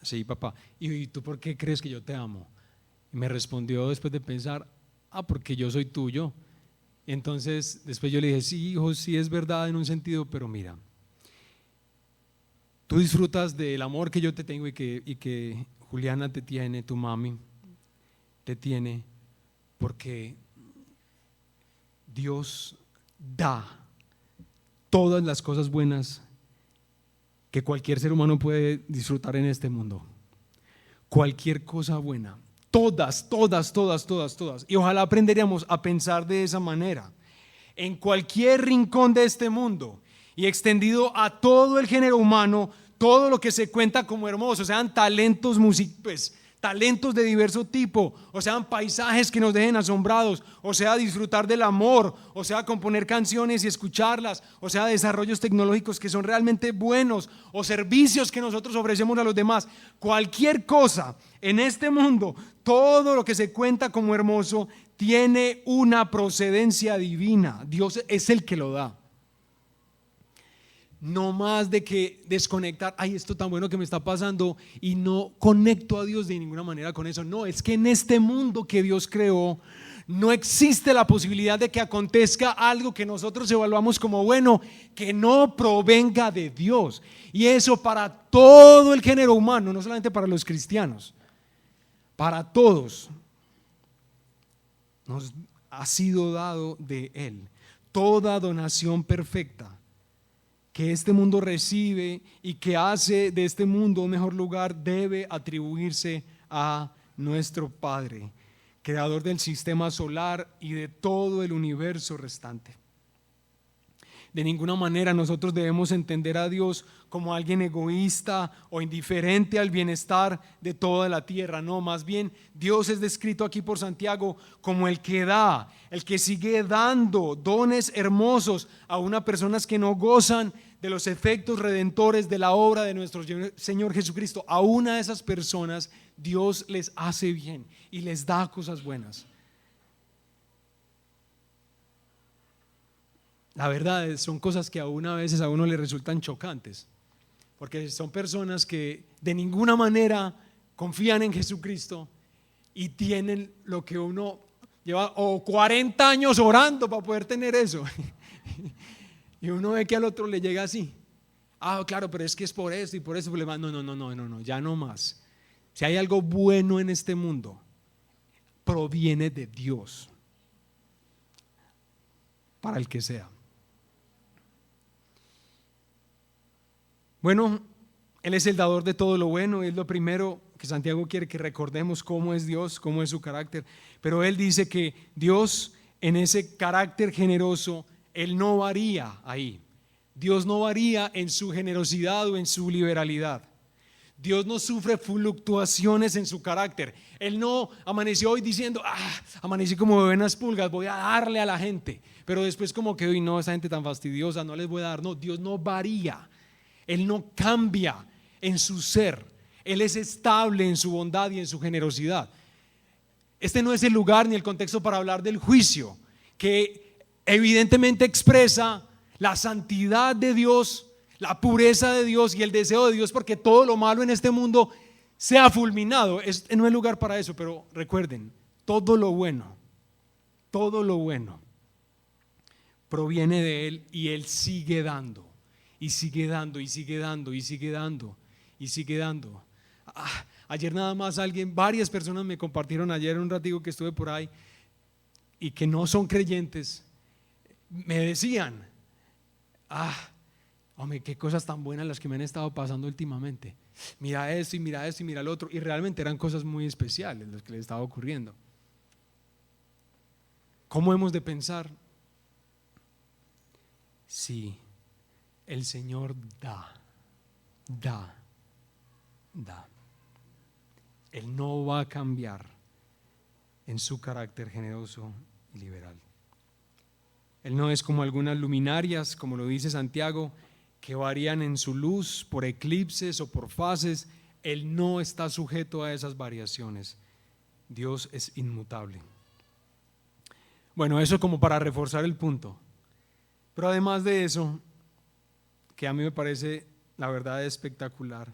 Sí, papá. ¿Y tú por qué crees que yo te amo? Y me respondió después de pensar, porque yo soy tuyo. Entonces después yo le dije, sí, hijo, sí es verdad en un sentido, pero mira, tú disfrutas del amor que yo te tengo y que Juliana te tiene, tu mami te tiene, porque Dios da todas las cosas buenas que cualquier ser humano puede disfrutar en este mundo. Cualquier cosa buena, todas. Y ojalá aprenderíamos a pensar de esa manera. En cualquier rincón de este mundo y extendido a todo el género humano, todo lo que se cuenta como hermoso, sean talentos musicales, talentos de diverso tipo, o sean paisajes que nos dejen asombrados, o sea disfrutar del amor, o sea componer canciones y escucharlas, o sea desarrollos tecnológicos que son realmente buenos, o servicios que nosotros ofrecemos a los demás. Cualquier cosa en este mundo, todo lo que se cuenta como hermoso tiene una procedencia divina. Dios es el que lo da. No más de que desconectar, esto tan bueno que me está pasando y no conecto a Dios de ninguna manera con eso. No, es que en este mundo que Dios creó no existe la posibilidad de que acontezca algo que nosotros evaluamos como bueno, que no provenga de Dios. Y eso para todo el género humano, no solamente para los cristianos, para todos nos ha sido dado de Él. Toda donación perfecta que este mundo recibe y que hace de este mundo un mejor lugar debe atribuirse a nuestro Padre, creador del sistema solar y de todo el universo restante. De ninguna manera nosotros debemos entender a Dios como alguien egoísta o indiferente al bienestar de toda la tierra. No, más bien Dios es descrito aquí por Santiago como el que da, el que sigue dando dones hermosos a unas personas que no gozan de los efectos redentores de la obra de nuestro Señor Jesucristo. A una de esas personas Dios les hace bien y les da cosas buenas. la verdad son cosas que a veces a uno le resultan chocantes, porque son personas que de ninguna manera confían en Jesucristo y tienen lo que uno lleva o 40 años orando para poder tener eso. Y uno ve que al otro le llega así. Claro, pero es que es por esto y por eso. No, ya no más. Si hay algo bueno en este mundo, proviene de Dios, para el que sea. Bueno, Él es el dador de todo lo bueno. Es lo primero que Santiago quiere que recordemos, cómo es Dios, cómo es su carácter. Pero Él dice que Dios, en ese carácter generoso, Él no varía ahí. Dios no varía en su generosidad o en su liberalidad. Dios no sufre fluctuaciones en su carácter. Él no amaneció hoy diciendo, amanecí como bebé en las pulgas, voy a darle a la gente. Pero después como que hoy no, esa gente tan fastidiosa, no les voy a dar. No, Dios no varía. Él no cambia en su ser. Él es estable en su bondad y en su generosidad. Este no es el lugar ni el contexto para hablar del juicio, que evidentemente expresa la santidad de Dios, la pureza de Dios y el deseo de Dios porque todo lo malo en este mundo sea fulminado. No es lugar para eso, pero recuerden, todo lo bueno proviene de Él, y Él sigue dando y sigue dando y sigue dando y sigue dando y sigue dando. Ayer nada más varias personas me compartieron ayer un ratito que estuve por ahí y que no son creyentes, me decían, hombre, qué cosas tan buenas las que me han estado pasando últimamente. Mira esto y mira esto y mira lo otro. Y realmente eran cosas muy especiales las que les estaba ocurriendo. ¿Cómo hemos de pensar? Sí, el Señor da. Él no va a cambiar en su carácter generoso y liberal. Él no es como algunas luminarias, como lo dice Santiago, que varían en su luz por eclipses o por fases. Él no está sujeto a esas variaciones. Dios es inmutable. Bueno, eso como para reforzar el punto. Pero además de eso, que a mí me parece la verdad espectacular,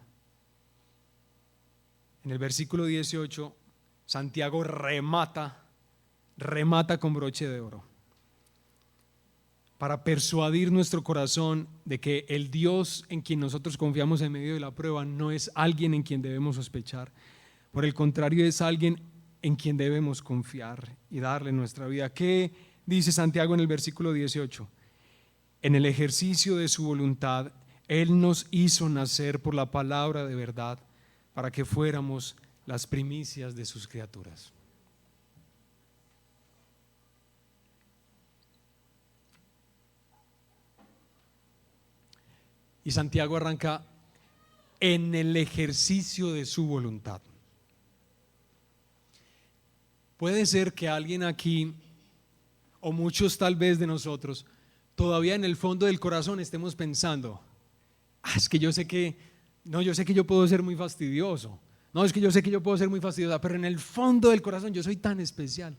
en el versículo 18, Santiago remata con broche de oro, para persuadir nuestro corazón de que el Dios en quien nosotros confiamos en medio de la prueba no es alguien en quien debemos sospechar. Por el contrario, es alguien en quien debemos confiar y darle nuestra vida. ¿Qué dice Santiago en el versículo 18? En el ejercicio de su voluntad, Él nos hizo nacer por la palabra de verdad, para que fuéramos las primicias de sus criaturas. Y Santiago arranca en el ejercicio de su voluntad. Puede ser que alguien aquí, o muchos tal vez de nosotros, todavía en el fondo del corazón estemos pensando, es que yo sé que yo puedo ser muy fastidioso. No, es que yo sé que yo puedo ser muy fastidiosa, pero en el fondo del corazón yo soy tan especial.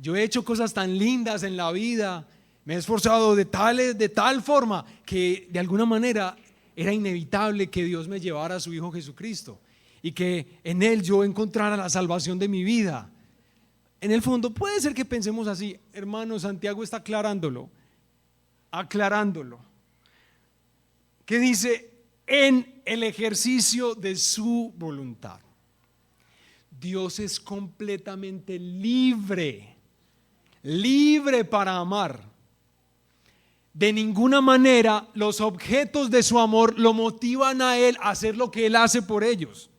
Yo he hecho cosas tan lindas en la vida, me he esforzado de tal forma que de alguna manera era inevitable que Dios me llevara a su Hijo Jesucristo y que en Él yo encontrara la salvación de mi vida. En el fondo puede ser que pensemos así, hermano. Santiago está aclarándolo. ¿Qué dice? En el ejercicio de su voluntad. Dios es completamente libre para amar. De ninguna manera los objetos de su amor lo motivan a Él a hacer lo que Él hace por ellos.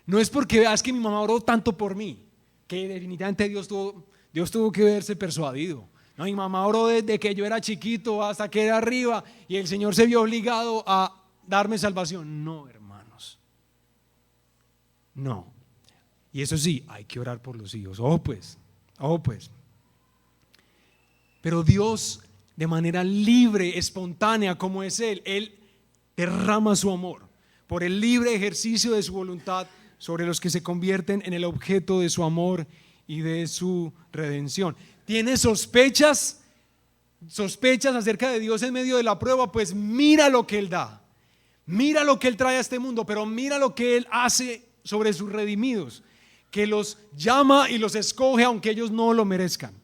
No es porque veas que mi mamá oró tanto por mí, que definitivamente Dios tuvo que verse persuadido. No, mi mamá oró desde que yo era chiquito hasta que era arriba y el Señor se vio obligado a darme salvación. No, hermanos, no. Y eso sí, hay que orar por los hijos. Pues. Pero Dios, de manera libre, espontánea como es Él derrama su amor por el libre ejercicio de su voluntad sobre los que se convierten en el objeto de su amor y de su redención. ¿Tienes sospechas acerca de Dios en medio de la prueba? Pues mira lo que Él da, mira lo que Él trae a este mundo, pero mira lo que Él hace sobre sus redimidos, que los llama y los escoge aunque ellos no lo merezcan.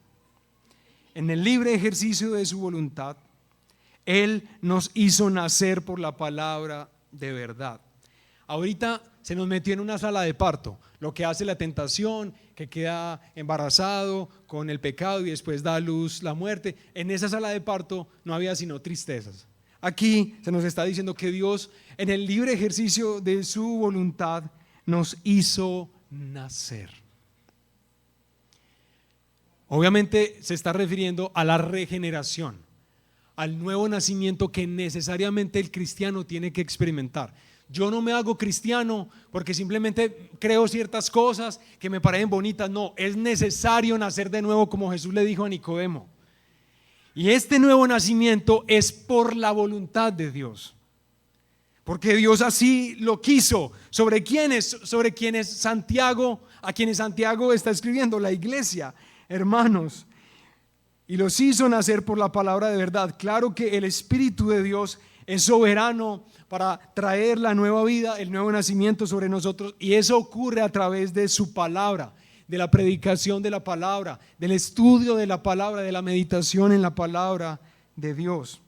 En el libre ejercicio de su voluntad, Él nos hizo nacer por la palabra de verdad. Ahorita se nos metió en una sala de parto, lo que hace la tentación, que queda embarazado con el pecado y después da a luz la muerte. En esa sala de parto no había sino tristezas. Aquí se nos está diciendo que Dios, en el libre ejercicio de su voluntad, nos hizo nacer. Obviamente se está refiriendo a la regeneración, al nuevo nacimiento que necesariamente el cristiano tiene que experimentar. Yo no me hago cristiano porque simplemente creo ciertas cosas que me parecen bonitas. No, es necesario nacer de nuevo, como Jesús le dijo a Nicodemo. Y este nuevo nacimiento es por la voluntad de Dios, porque Dios así lo quiso. ¿Sobre quiénes? Sobre quienes Santiago, a quienes Santiago está escribiendo, la iglesia, hermanos. Y los hizo nacer por la palabra de verdad. Claro que el Espíritu de Dios es soberano para traer la nueva vida, el nuevo nacimiento sobre nosotros, y eso ocurre a través de su palabra, de la predicación de la palabra, del estudio de la palabra, de la meditación en la palabra de Dios.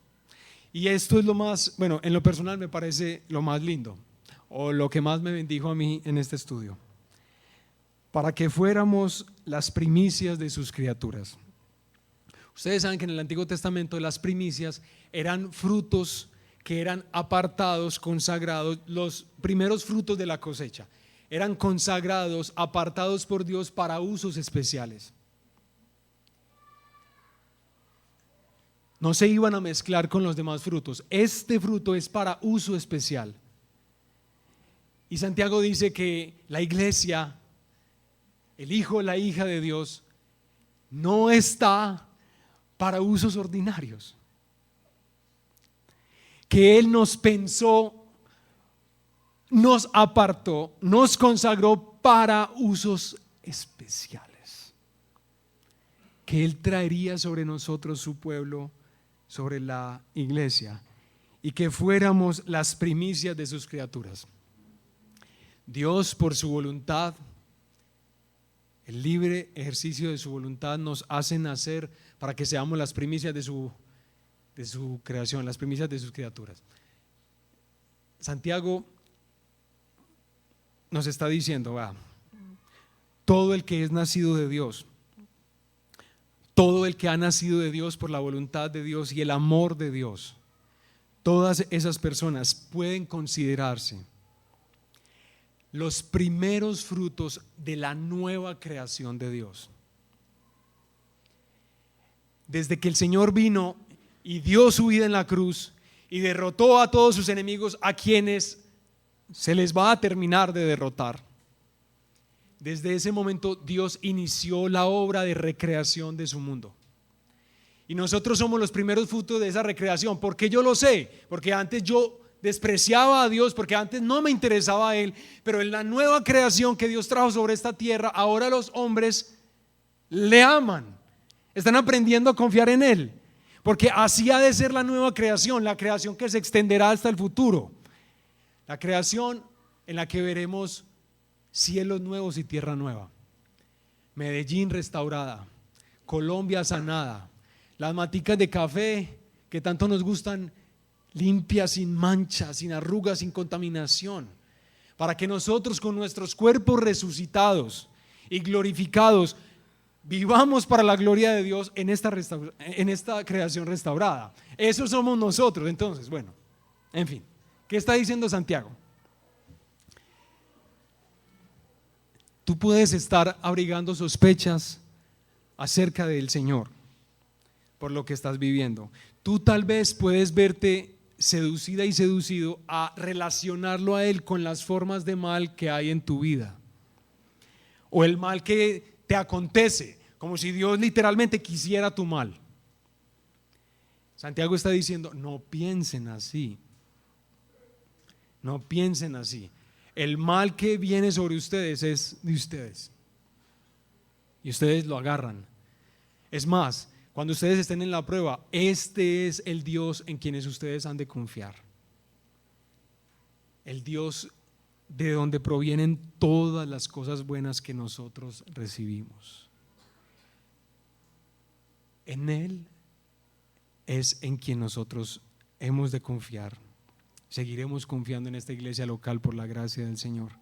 Y esto es lo más, bueno, en lo personal me parece lo más lindo, o lo que más me bendijo a mí en este estudio, para que fuéramos las primicias de sus criaturas. Ustedes saben que en el Antiguo Testamento las primicias eran frutos que eran apartados, consagrados, los primeros frutos de la cosecha. Eran consagrados, apartados por Dios para usos especiales. No se iban a mezclar con los demás frutos. Este fruto es para uso especial. Y Santiago dice que la iglesia, el hijo, la hija de Dios, no está para usos ordinarios. Que Él nos pensó, nos apartó, nos consagró para usos especiales. Que Él traería sobre nosotros su pueblo, sobre la iglesia, y que fuéramos las primicias de sus criaturas. Dios, por su voluntad, el libre ejercicio de su voluntad, nos hace nacer para que seamos las primicias de su creación, las primicias de sus criaturas. Santiago nos está diciendo, todo el que es nacido de Dios, todo el que ha nacido de Dios por la voluntad de Dios y el amor de Dios, todas esas personas pueden considerarse los primeros frutos de la nueva creación de Dios. Desde que el Señor vino y dio su vida en la cruz y derrotó a todos sus enemigos, a quienes se les va a terminar de derrotar, desde ese momento Dios inició la obra de recreación de su mundo. Y nosotros somos los primeros frutos de esa recreación. ¿Por qué yo lo sé? Porque antes yo despreciaba a Dios, porque antes no me interesaba a Él, pero en la nueva creación que Dios trajo sobre esta tierra, ahora los hombres le aman, están aprendiendo a confiar en Él, porque así ha de ser la nueva creación, la creación que se extenderá hasta el futuro, la creación en la que veremos cielos nuevos y tierra nueva, Medellín restaurada, Colombia sanada, las maticas de café que tanto nos gustan, limpias, sin manchas, sin arrugas, sin contaminación, para que nosotros con nuestros cuerpos resucitados y glorificados vivamos para la gloria de Dios en esta creación restaurada. Eso somos nosotros. Entonces, bueno, en fin, ¿qué está diciendo Santiago? Tú puedes estar abrigando sospechas acerca del Señor por lo que estás viviendo. Tú tal vez puedes verte seducida y seducido a relacionarlo a Él con las formas de mal que hay en tu vida, o el mal que te acontece, como si Dios literalmente quisiera tu mal. Santiago está diciendo, no piensen así, no piensen así. El mal que viene sobre ustedes es de ustedes. y ustedes lo agarran. Es más, cuando ustedes estén en la prueba, este es el Dios en quienes ustedes han de confiar. El Dios de donde provienen todas las cosas buenas que nosotros recibimos. En Él es en quien nosotros hemos de confiar. Seguiremos confiando en esta iglesia local por la gracia del Señor.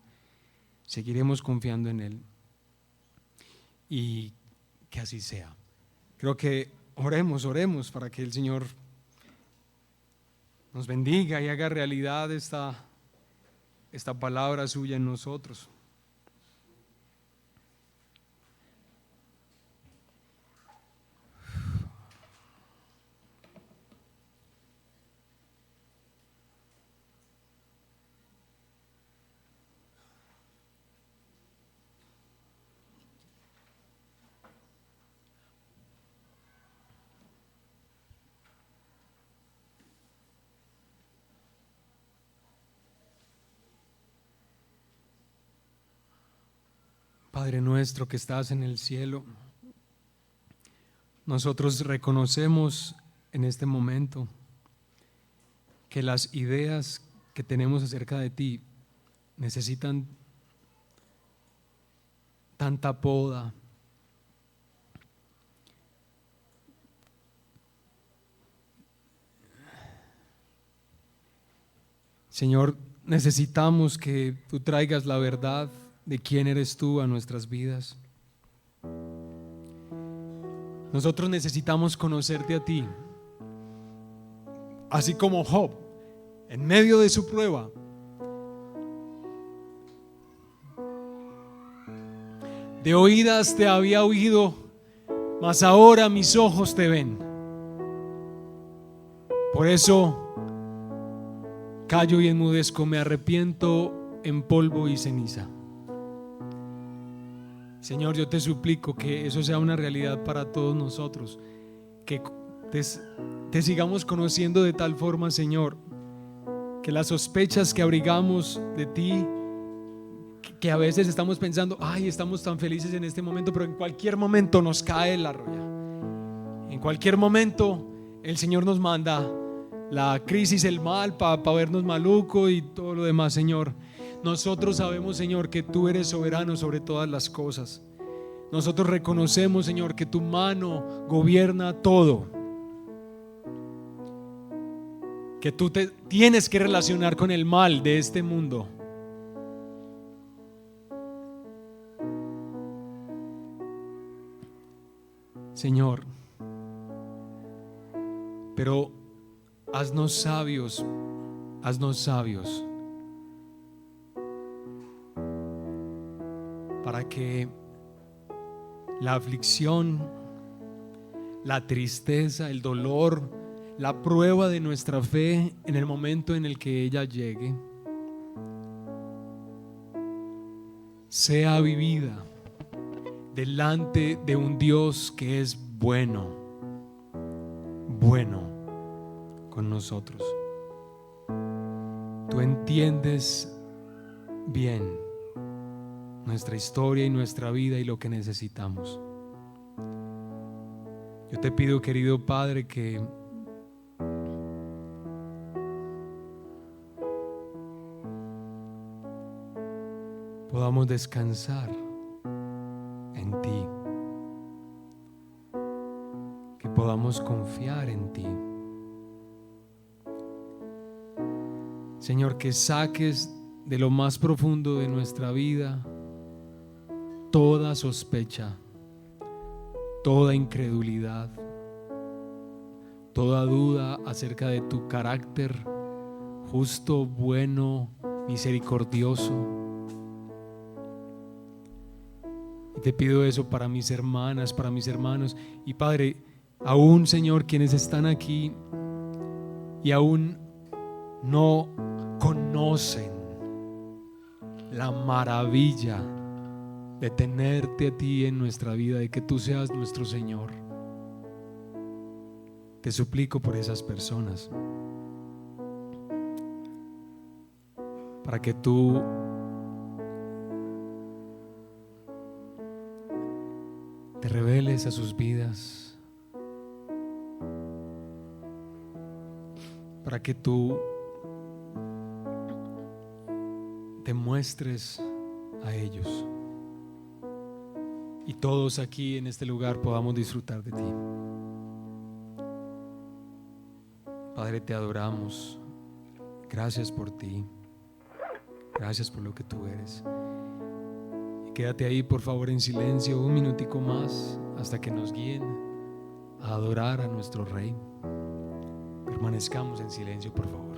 Seguiremos confiando en Él. Y que así sea. Creo que oremos para que el Señor nos bendiga y haga realidad esta palabra suya en nosotros. Padre nuestro que estás en el cielo, nosotros reconocemos en este momento que las ideas que tenemos acerca de ti necesitan tanta poda, Señor. Necesitamos que tú traigas la verdad de quién eres tú a nuestras vidas. Nosotros necesitamos conocerte a ti, así como Job, en medio de su prueba, de oídas te había oído, mas ahora mis ojos te ven. Por eso callo y enmudezco, me arrepiento en polvo y ceniza. Señor, yo te suplico que eso sea una realidad para todos nosotros, que te sigamos conociendo de tal forma, Señor, que las sospechas que abrigamos de ti, que a veces estamos pensando, ay, estamos tan felices en este momento, pero en cualquier momento nos cae la roya. En cualquier momento el Señor nos manda la crisis, el mal, para vernos maluco y todo lo demás, Señor. Nosotros sabemos, Señor, que tú eres soberano sobre todas las cosas. Nosotros reconocemos, Señor, que tu mano gobierna todo, que tú te tienes que relacionar con el mal de este mundo. Señor, pero haznos sabios para que la aflicción, la tristeza, el dolor, la prueba de nuestra fe en el momento en el que ella llegue, sea vivida delante de un Dios que es bueno con nosotros. Tú entiendes bien nuestra historia y nuestra vida y lo que necesitamos. Yo te pido, querido Padre, que podamos descansar en ti, que podamos confiar en ti. Señor, que saques de lo más profundo de nuestra vida toda sospecha, toda incredulidad, toda duda acerca de tu carácter justo, bueno, misericordioso. Y te pido eso para mis hermanas, para mis hermanos. Y Padre, aún, Señor, quienes están aquí y aún no conocen la maravilla de tenerte a ti en nuestra vida, de que tú seas nuestro Señor. Te suplico por esas personas, para que tú te reveles a sus vidas, para que tú te muestres a ellos y todos aquí en este lugar podamos disfrutar de ti. Padre, te adoramos. Gracias por ti. Gracias por lo que tú eres. Y quédate ahí, por favor, en silencio un minutico más hasta que nos guíen a adorar a nuestro Rey. Permanezcamos en silencio, por favor.